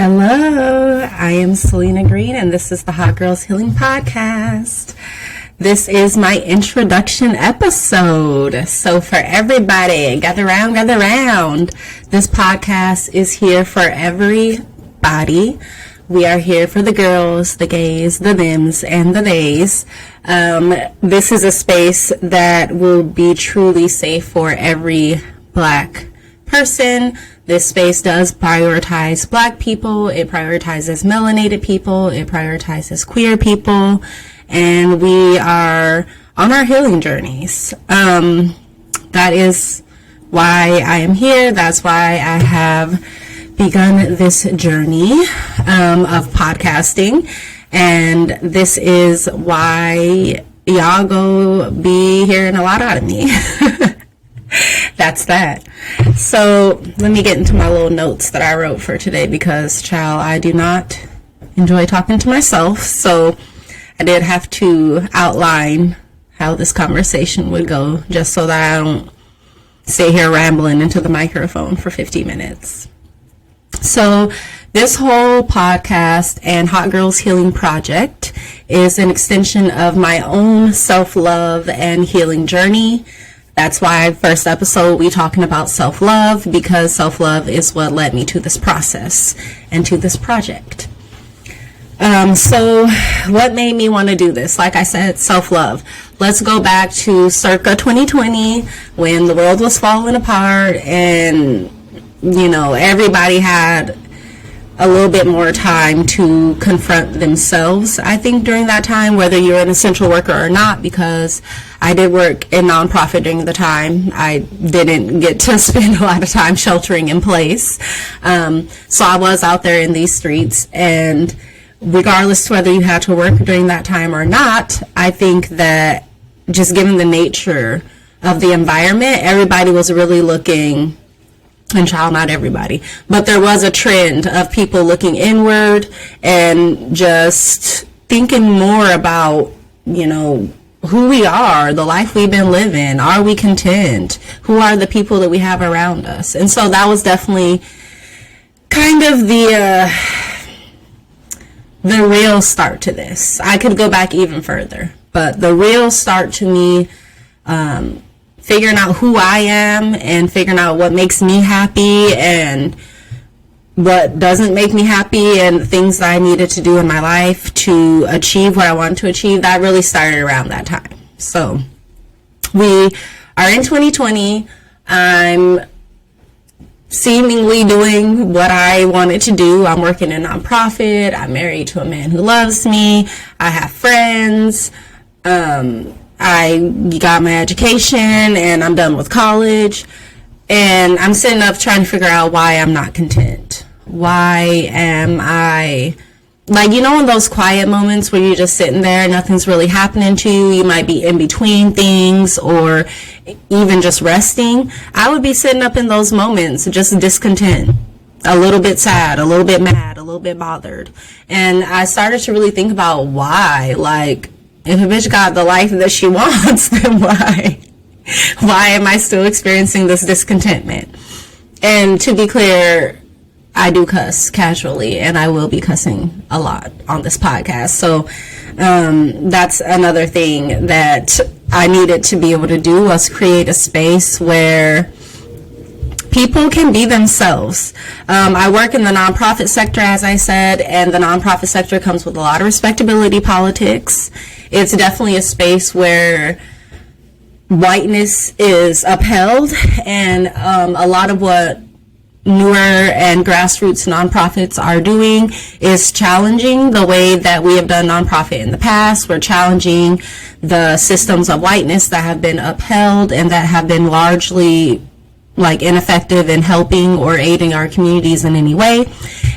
Hello, I am Salenna Green, and this is the Hot Girls Healing Podcast. This is my introduction episode. So for everybody, gather round. This podcast is here for everybody. We are here for the girls, the gays, the thems, and the theys. This is a space that will be truly safe for every Black person. This space does prioritize Black people, it prioritizes melanated people, it prioritizes queer people, and we are on our healing journeys. That is why I am here. That's why I have begun this journey of podcasting, and this is why y'all go be hearing a lot out of me. That's that. So let me get into my little notes that I wrote for today because, child, I do not enjoy talking to myself. So I did have to outline how this conversation would go just so that I don't sit here rambling into the microphone for 50 minutes. So this whole podcast and Hot Girls Healing Project is an extension of my own self-love and healing journey. That's why first episode we talking about self-love, because self-love is what led me to this process and to this project. So what made me want to do this? Like I said, self-love. Let's go back to circa 2020 when the world was falling apart and, everybody had a little bit more time to confront themselves, I think, during that time, whether you're an essential worker or not, because I did work in nonprofit during the time. I didn't get to spend a lot of time sheltering in place. So I was out there in these streets, and regardless to whether you had to work during that time or not, I think that just given the nature of the environment, everybody was really looking, and child, not everybody, but there was a trend of people looking inward and just thinking more about, who we are, the life we've been living. Are we content? Who are the people that we have around us? And so that was definitely kind of the real start to this. I could go back even further, but the real start to me, figuring out who I am and figuring out what makes me happy and what doesn't make me happy and things that I needed to do in my life to achieve what I wanted to achieve, that really started around that time. So we are in 2020. I'm seemingly doing what I wanted to do. I'm working in a nonprofit. I'm married to a man who loves me. I have friends. I got my education and I'm done with college, and I'm sitting up trying to figure out why I'm not content. Why am I, in those quiet moments where you're just sitting there, nothing's really happening to you, you might be in between things or even just resting. I would be sitting up in those moments just discontent, a little bit sad, a little bit mad, a little bit bothered. And I started to really think about why, if a bitch got the life that she wants, then why am I still experiencing this discontentment? And to be clear, I do cuss casually, and I will be cussing a lot on this podcast. So that's another thing that I needed to be able to do, was create a space where people can be themselves. I work in the nonprofit sector, as I said, and the nonprofit sector comes with a lot of respectability politics. It's definitely a space where whiteness is upheld, and a lot of what newer and grassroots nonprofits are doing is challenging the way that we have done nonprofit in the past. We're challenging the systems of whiteness that have been upheld and that have been largely ineffective in helping or aiding our communities in any way.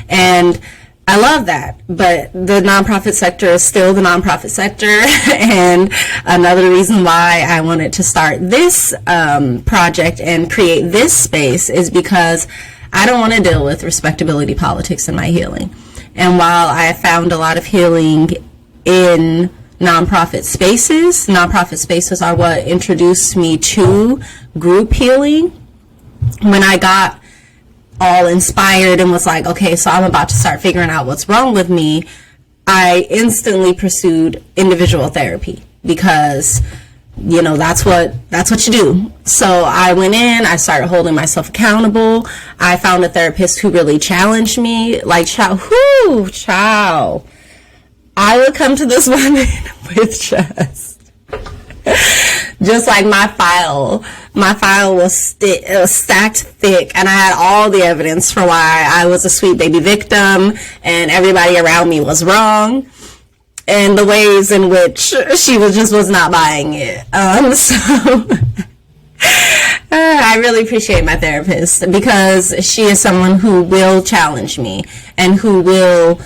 And I love that, but the nonprofit sector is still the nonprofit sector. And another reason why I wanted to start this project and create this space is because I don't want to deal with respectability politics in my healing. And while I found a lot of healing in nonprofit spaces are what introduced me to group healing. When I got all inspired and was like, okay, so I'm about to start figuring out what's wrong with me, I instantly pursued individual therapy because, that's what you do. So I went in, I started holding myself accountable. I found a therapist who really challenged me. Like, child. I would come to this woman with just like my file was stacked thick, and I had all the evidence for why I was a sweet baby victim and everybody around me was wrong, and the ways in which she was not buying it. I really appreciate my therapist because she is someone who will challenge me and who will,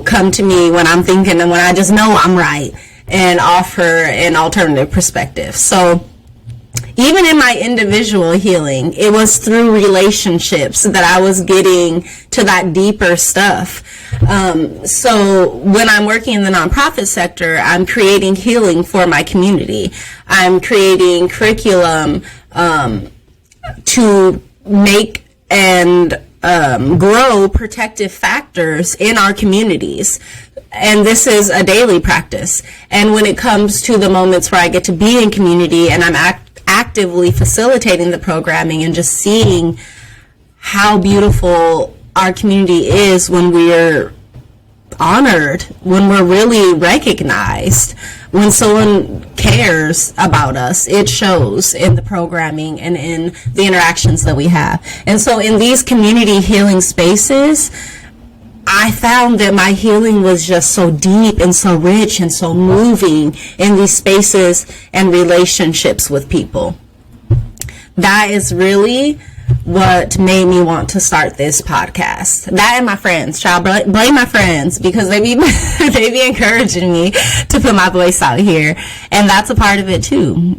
come to me when I'm thinking and when I just know I'm right, and offer an alternative perspective. So even in my individual healing, it was through relationships that I was getting to that deeper stuff. So when I'm working in the nonprofit sector, I'm creating healing for my community. I'm creating curriculum to make and grow protective factors in our communities. And this is a daily practice. And when it comes to the moments where I get to be in community and I'm actively facilitating the programming and just seeing how beautiful our community is when we're honored, when we're really recognized, when someone cares about us, it shows in the programming and in the interactions that we have. And so in these community healing spaces, I found that my healing was just so deep and so rich and so moving in these spaces and relationships with people. That is really what made me want to start this podcast. That and my friends. Child, blame my friends because they be encouraging me to put my voice out here. And that's a part of it too.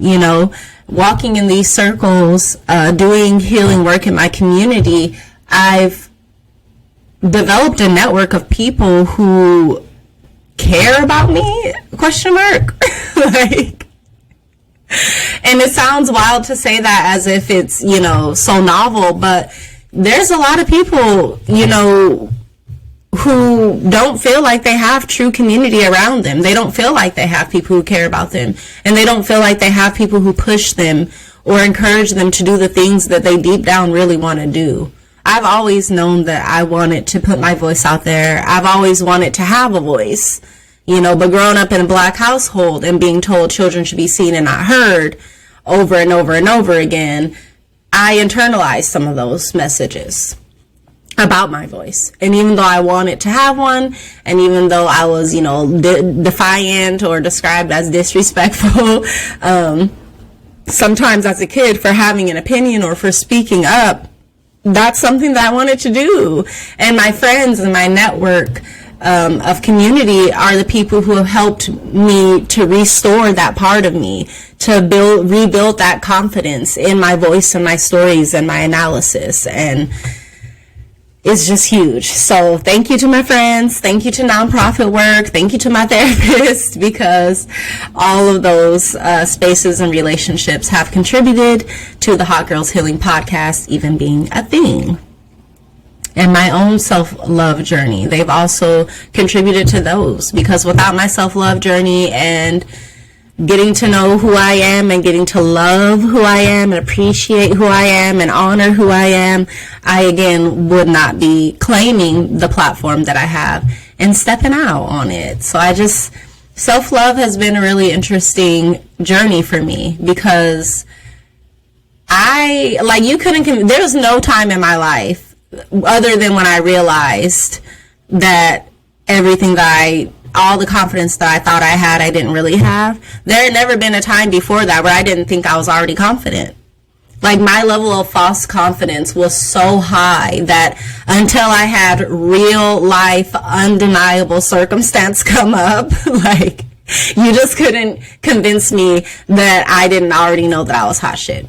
Walking in these circles, doing healing work in my community, I've developed a network of people who care about me, ? And it sounds wild to say that as if it's, so novel, but there's a lot of people, who don't feel like they have true community around them. They don't feel like they have people who care about them, and they don't feel like they have people who push them or encourage them to do the things that they deep down really want to do. I've always known that I wanted to put my voice out there. I've always wanted to have a voice, but growing up in a Black household and being told children should be seen and not heard over and over and over again, I internalized some of those messages about my voice. And even though I wanted to have one, and even though I was, defiant or described as disrespectful, sometimes as a kid for having an opinion or for speaking up, that's something that I wanted to do. And my friends and my network of community are the people who have helped me to restore that part of me, to rebuild that confidence in my voice and my stories and my analysis. And it's just huge. So thank you to my friends. Thank you to nonprofit work. Thank you to my therapist, because all of those spaces and relationships have contributed to the Hot Girls Healing Podcast even being a thing. And my own self-love journey, they've also contributed to those, because without my self-love journey and getting to know who I am and getting to love who I am and appreciate who I am and honor who I am, I again would not be claiming the platform that I have and stepping out on it. So self-love has been a really interesting journey for me, because there was no time in my life other than when I realized that all the confidence that I thought I had, I didn't really have. There had never been a time before that where I didn't think I was already confident. Like, my level of false confidence was so high that until I had real life, undeniable circumstance come up, you just couldn't convince me that I didn't already know that I was hot shit.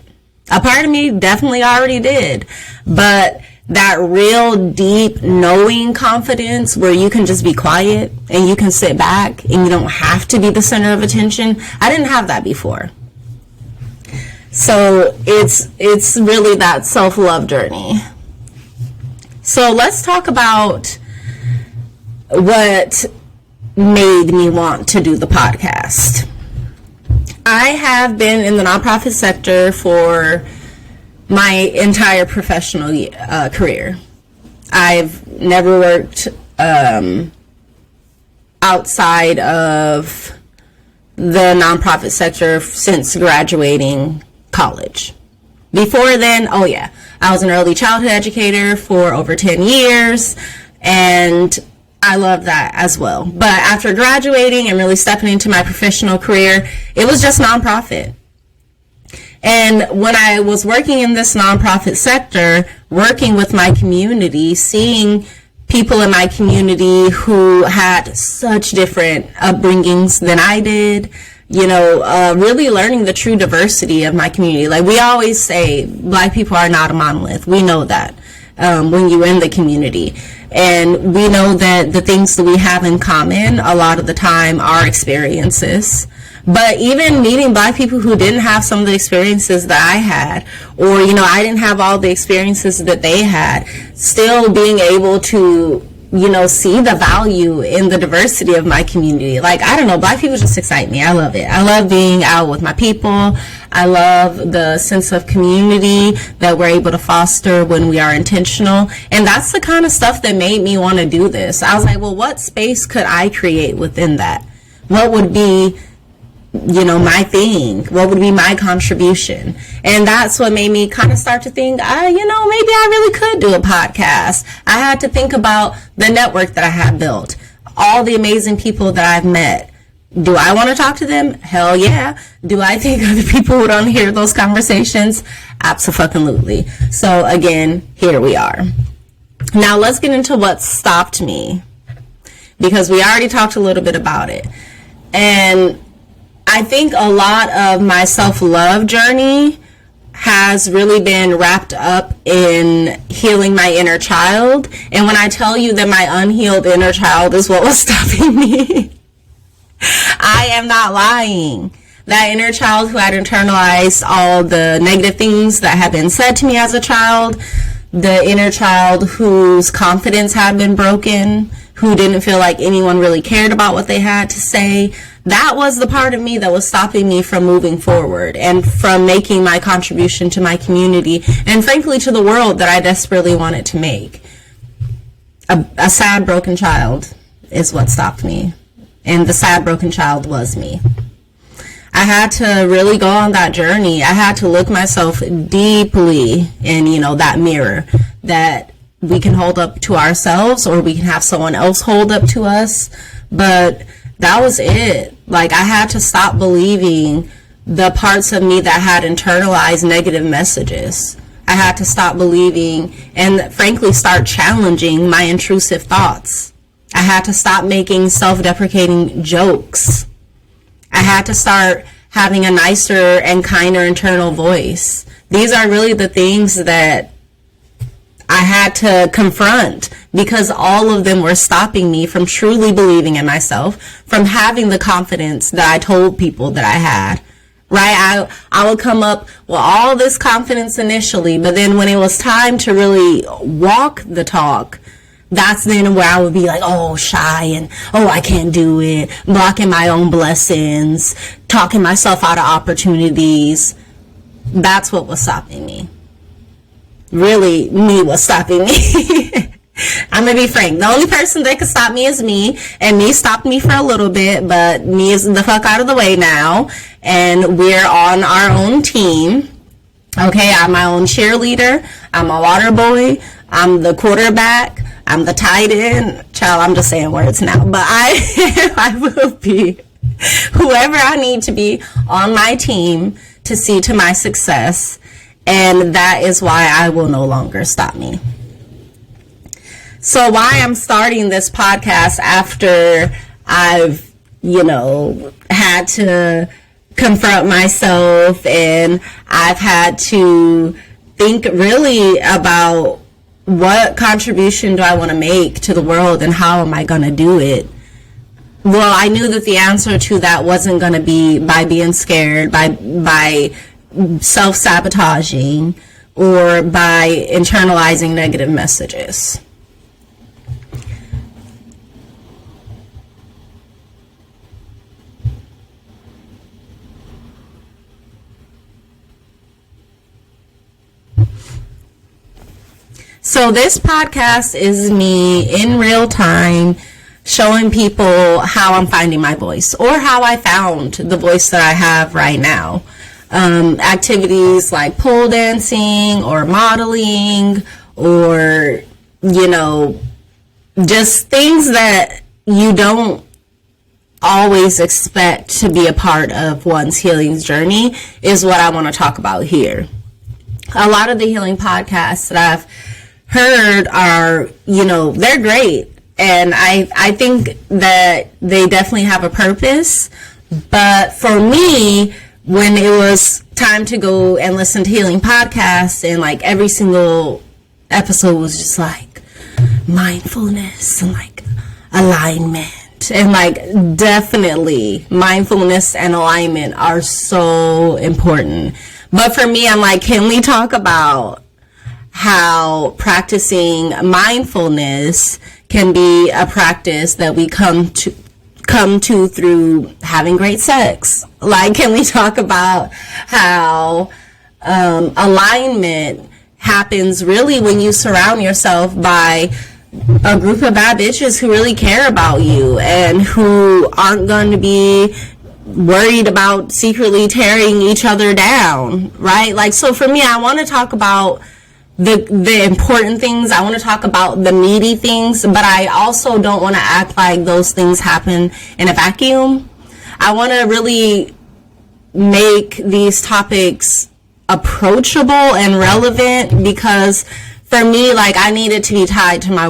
A part of me definitely already did, but that real deep knowing confidence where you can just be quiet and you can sit back and you don't have to be the center of attention, I didn't have that before. So it's really that self-love journey. So let's talk about what made me want to do the podcast. I have been in the nonprofit sector for my entire professional career. I've never worked outside of the nonprofit sector since graduating college. Before then, I was an early childhood educator for over 10 years, and I love that as well. But after graduating and really stepping into my professional career, it was just nonprofit. And when I was working in this nonprofit sector, working with my community, seeing people in my community who had such different upbringings than I did, really learning the true diversity of my community. Like we always say, Black people are not a monolith. We know that when you're in the community. And we know that the things that we have in common a lot of the time are experiences. But even meeting Black people who didn't have some of the experiences that I had, or, I didn't have all the experiences that they had, still being able to, see the value in the diversity of my community. Like, I don't know, Black people just excite me. I love it. I love being out with my people. I love the sense of community that we're able to foster when we are intentional. And that's the kind of stuff that made me want to do this. I was like, well, what space could I create within that? What would be my thing? What would be my contribution? And that's what made me kind of start to think, maybe I really could do a podcast. I had to think about the network that I have built, all the amazing people that I've met. Do I want to talk to them? Hell yeah. Do I think other people would want to hear those conversations? Absolutely. So again, here we are. Now let's get into what stopped me, because we already talked a little bit about it. And I think a lot of my self-love journey has really been wrapped up in healing my inner child. And when I tell you that my unhealed inner child is what was stopping me, I am not lying. That inner child who had internalized all the negative things that had been said to me as a child, the inner child whose confidence had been broken, who didn't feel like anyone really cared about what they had to say, that was the part of me that was stopping me from moving forward and from making my contribution to my community and frankly to the world that I desperately wanted to make. A sad, broken child is what stopped me. And the sad, broken child was me. I had to really go on that journey. I had to look myself deeply in, that mirror that we can hold up to ourselves or we can have someone else hold up to us. But that was it. Like, I had to stop believing the parts of me that had internalized negative messages. I had to stop believing and frankly start challenging my intrusive thoughts. I had to stop making self-deprecating jokes. I had to start having a nicer and kinder internal voice. These are really the things that I had to confront because all of them were stopping me from truly believing in myself, from having the confidence that I told people that I had. Right? I would come up with all this confidence initially, but then when it was time to really walk the talk, that's then where I would be like, shy and, I can't do it, blocking my own blessings, talking myself out of opportunities. That's what was stopping me. Really, me was stopping me. I'm going to be frank. The only person that could stop me is me, and me stopped me for a little bit, but me is the fuck out of the way now, and we're on our own team. Okay, I'm my own cheerleader. I'm a water boy. I'm the quarterback. I'm the tight end. Child, I'm just saying words now. But I will be whoever I need to be on my team to see to my success. And that is why I will no longer stop me. So why I'm starting this podcast after I've, had to confront myself and I've had to think really about what contribution do I want to make to the world and how am I going to do it? Well, I knew that the answer to that wasn't going to be by being scared, by self-sabotaging, or by internalizing negative messages. So this podcast is me in real time showing people how I'm finding my voice, or how I found the voice that I have right now. Activities like pole dancing or modeling, or, just things that you don't always expect to be a part of one's healing journey is what I want to talk about here. A lot of the healing podcasts that I've heard are, they're great. And I think that they definitely have a purpose. But for me, when it was time to go and listen to healing podcasts, and like every single episode was just like mindfulness and like alignment, and like definitely mindfulness and alignment are so important. But for me, I'm like, can we talk about how practicing mindfulness can be a practice that we come to through having great sex? Like, can we talk about how alignment happens really when you surround yourself by a group of bad bitches who really care about you and who aren't going to be worried about secretly tearing each other down, right? Like, so for me, I want to talk about the important things. I want to talk about the meaty things, but I also don't want to act like those things happen in a vacuum. I want to really make these topics approachable and relevant, because for me, like, I need it to be tied to my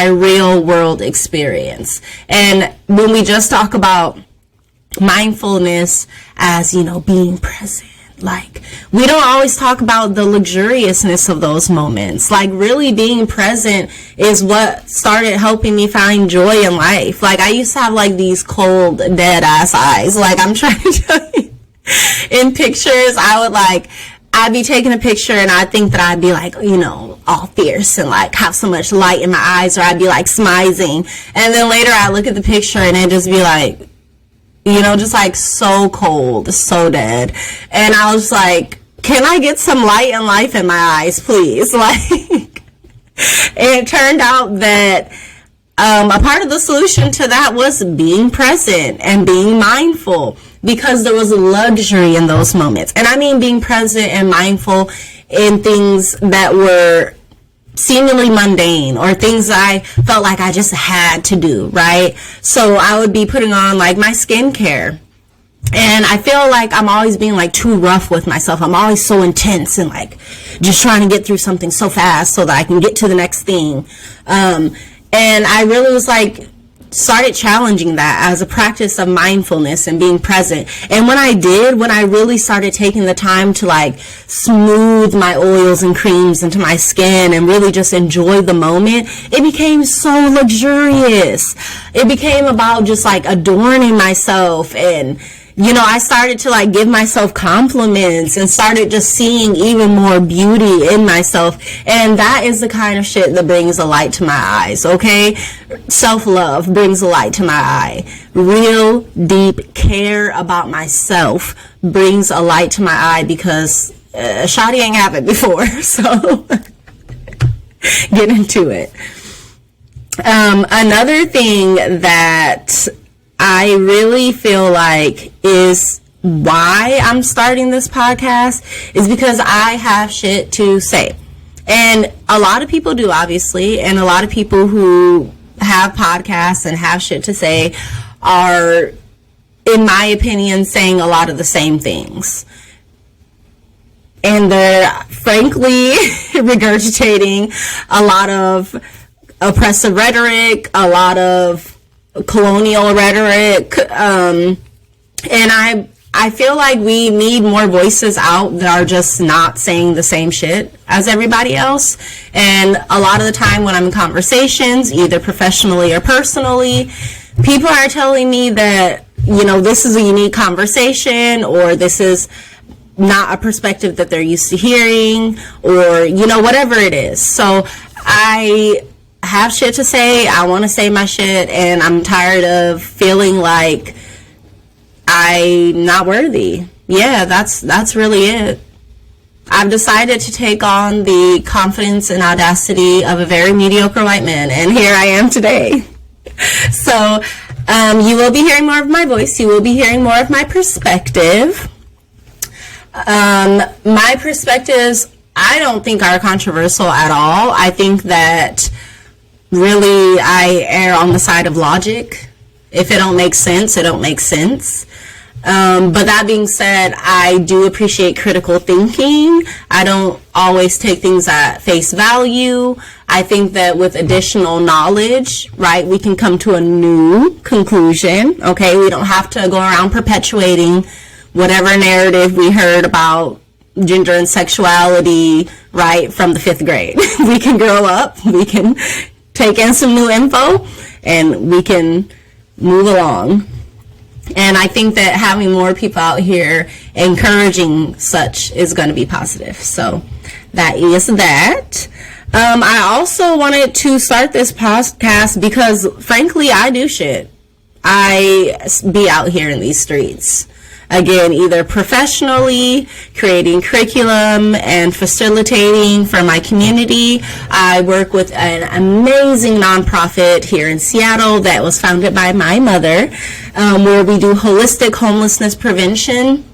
real world experience. And when we just talk about mindfulness as, being present, like, we don't always talk about the luxuriousness of those moments. Like, really being present is what started helping me find joy in life. Like, I used to have like these cold, dead ass eyes. Like, I'm trying to tell you, in pictures, I'd be taking a picture and I'd think that I'd be like, all fierce and like have so much light in my eyes, or I'd be like smizing. And then later I look at the picture and it'd just be like, just like so cold, so dead. And I was like, can I get some light and life in my eyes, please? Like, and it turned out that a part of the solution to that was being present and being mindful, because there was luxury in those moments. And I mean being present and mindful in things that were seemingly mundane, or things that I felt like I just had to do, right? So I would be putting on like my skincare, and I feel like I'm always being like too rough with myself. I'm always so intense and like just trying to get through something so fast so that I can get to the next thing. And I really was like, started challenging that as a practice of mindfulness and being present. And when I really started taking the time to like smooth my oils and creams into my skin and really just enjoy the moment, it became so luxurious. It became about just like adorning myself, and I started to like give myself compliments and started just seeing even more beauty in myself. And that is the kind of shit that brings a light to my eyes, okay? Self-love brings a light to my eye. Real deep care about myself brings a light to my eye, because shawty ain't have it before. So get into it. Another thing that I really feel like is why I'm starting this podcast is because I have shit to say. And a lot of people do, obviously, and a lot of people who have podcasts and have shit to say are, in my opinion, saying a lot of the same things. And they're frankly regurgitating a lot of oppressive rhetoric, a lot of colonial rhetoric, and I feel like we need more voices out that are just not saying the same shit as everybody else. And a lot of the time when I'm in conversations, either professionally or personally, people are telling me that, this is a unique conversation, or this is not a perspective that they're used to hearing, or, whatever it is. So I have shit to say. I want to say my shit, and I'm tired of feeling like I'm not worthy. Yeah, that's really it. I've decided to take on the confidence and audacity of a very mediocre white man, and here I am today. So you will be hearing more of my voice. You will be hearing more of my perspective. My perspectives, I don't think are controversial at all. I think that really I err on the side of logic. If it don't make sense, it don't make sense. But that being said, I do appreciate critical thinking. I don't always take things at face value. I think that with additional knowledge, right, we can come to a new conclusion. Okay, we don't have to go around perpetuating whatever narrative we heard about gender and sexuality, right, from the 5th grade. We can grow up, we can take in some new info, and we can move along. And I think that having more people out here encouraging such is going to be positive. So that is that. I also wanted to start this podcast because, frankly, I do shit. I be out here in these streets. Again, either professionally, creating curriculum and facilitating for my community. I work with an amazing nonprofit here in Seattle that was founded by my mother, where we do holistic homelessness prevention.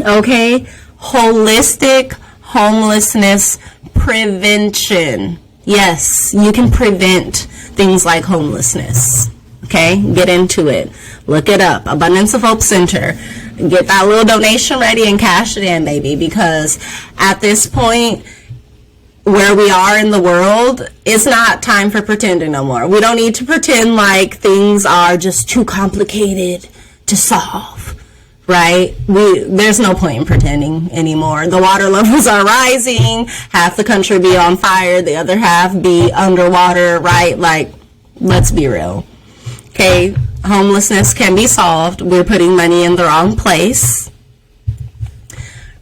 Okay? Holistic homelessness prevention. Yes, you can prevent things like homelessness. Okay? Get into it. Look it up. Abundance of Hope Center. Get that little donation ready and cash it in, baby, because at this point where we are in the world, it's not time for pretending no more. We don't need to pretend like things are just too complicated to solve, right? There's no point in pretending anymore. The water levels are rising. Half the country be on fire, the other half be underwater, right? Like, let's be real. Okay, homelessness can be solved. We're putting money in the wrong place.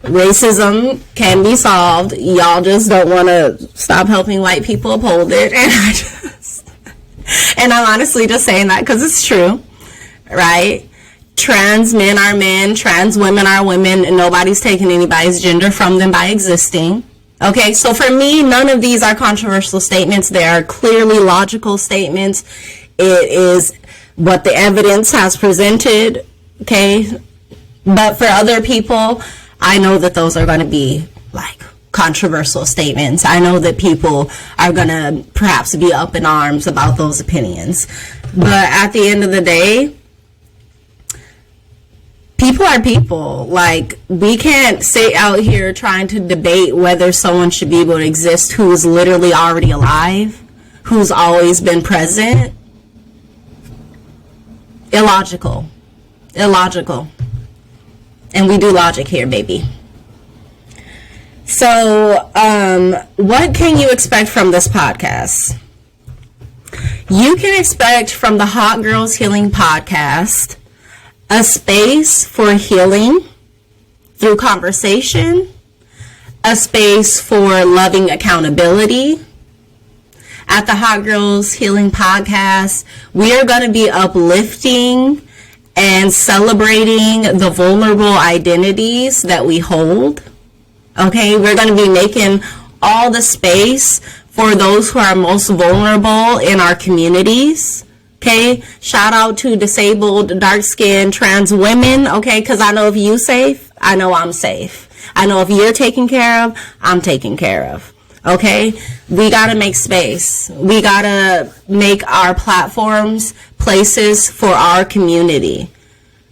Racism can be solved. Y'all just don't want to stop helping white people uphold it. And I'm honestly just saying that because it's true, right? Trans men are men, trans women are women, and nobody's taking anybody's gender from them by existing. Okay, so for me, none of these are controversial statements. They are clearly logical statements. It is what the evidence has presented, okay? But for other people, I know that those are going to be like controversial statements. I know that people are going to perhaps be up in arms about those opinions. But at the end of the day, people are people. Like, we can't sit out here trying to debate whether someone should be able to exist who is literally already alive, who's always been present. Illogical. And we do logic here, baby. So, what can you expect from this podcast? You can expect from the Hot Girls Healing Podcast a space for healing through conversation, a space for loving accountability. At the Hot Girls Healing Podcast, we are going to be uplifting and celebrating the vulnerable identities that we hold. Okay, we're going to be making all the space for those who are most vulnerable in our communities. Okay, shout out to disabled, dark-skinned, trans women. Okay, because I know if you're safe, I know I'm safe. I know if you're taken care of, I'm taken care of. Okay, we got to make space. We got to make our platforms places for our community.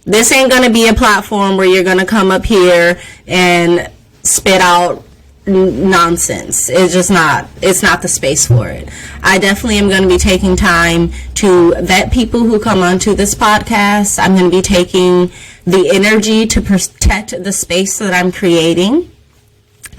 This ain't going to be a platform where you're going to come up here and spit out nonsense. It's just not. It's not the space for it. I definitely am going to be taking time to vet people who come onto this podcast. I'm going to be taking the energy to protect the space that I'm creating.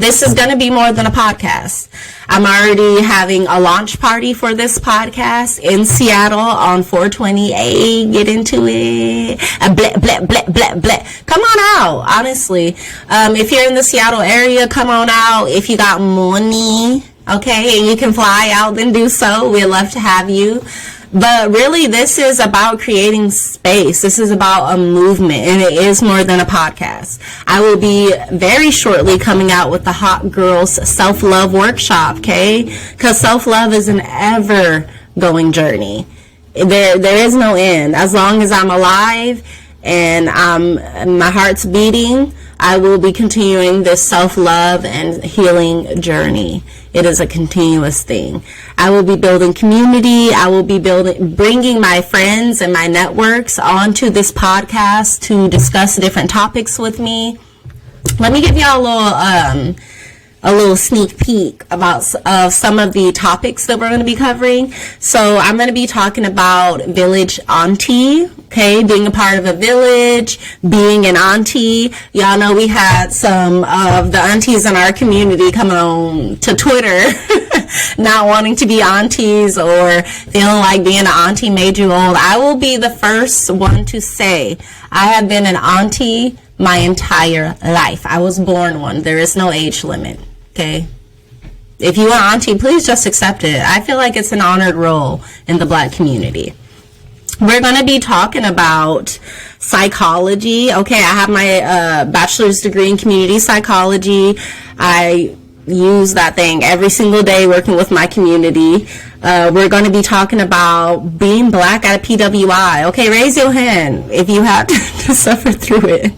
This is going to be more than a podcast. I'm already having a launch party for this podcast in Seattle on 420. Hey, get into it. Bleh, bleh, bleh, bleh, bleh. Come on out, honestly. If you're in the Seattle area, come on out. If you got money, okay, and you can fly out, then do so. We'd love to have you. But really, this is about creating space. This is about a movement, and it is more than a podcast. I will be very shortly coming out with the Hot Girls Self-Love Workshop, okay? Because self-love is an ever-going journey. There is no end. As long as I'm alive and my heart's beating, I will be continuing this self-love and healing journey. It is a continuous thing. I will be building community. I will be bringing my friends and my networks onto this podcast to discuss different topics with me. Let me give y'all a little sneak peek about some of the topics that we're going to be covering. So I'm going to be talking about village auntie, okay, being a part of a village, being an auntie. Y'all know we had some of the aunties in our community coming on to Twitter not wanting to be aunties or feeling like being an auntie made you old. I will be the first one to say I have been an auntie my entire life. I was born one. There is no age limit. Okay. If you are auntie, please just accept it. I feel like it's an honored role in the Black community. We're going to be talking about psychology. Okay, I have my bachelor's degree in community psychology. I use that thing every single day working with my community. We're going to be talking about being Black at a PWI. Okay, raise your hand if you have to suffer through it.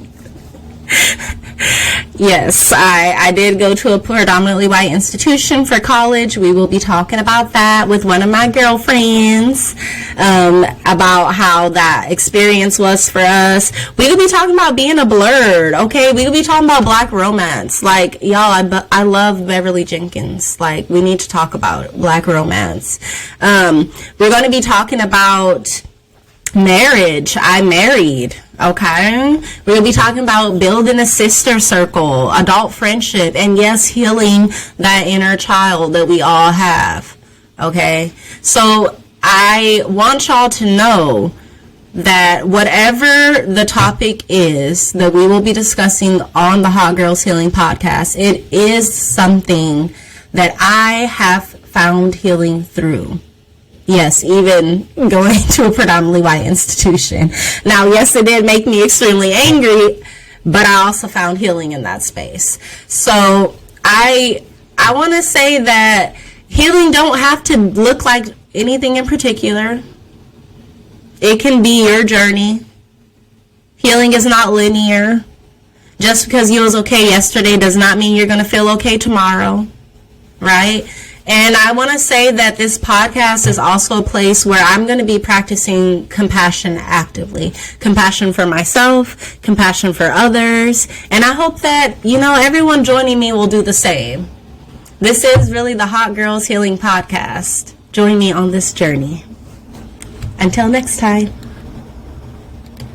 Yes, I did go to a predominantly white institution for college. We will be talking about that with one of my girlfriends, about how that experience was for us. We will be talking about being a blurred, okay? We will be talking about Black romance. Like, y'all, I love Beverly Jenkins. Like, we need to talk about Black romance. We're going to be talking about marriage. I married. Okay, we're going to be talking about building a sister circle, adult friendship, and yes, healing that inner child that we all have. Okay, so I want y'all to know that whatever the topic is that we will be discussing on the Hot Girls Healing podcast, it is something that I have found healing through. Yes, even going to a predominantly white institution. Now, yes, it did make me extremely angry, but I also found healing in that space. So I want to say that healing don't have to look like anything in particular. It can be your journey. Healing is not linear. Just because you was okay yesterday does not mean you're going to feel okay tomorrow, right? And I want to say that this podcast is also a place where I'm going to be practicing compassion actively. Compassion for myself, compassion for others. And I hope that, everyone joining me will do the same. This is really the Hot Girls Healing Podcast. Join me on this journey. Until next time.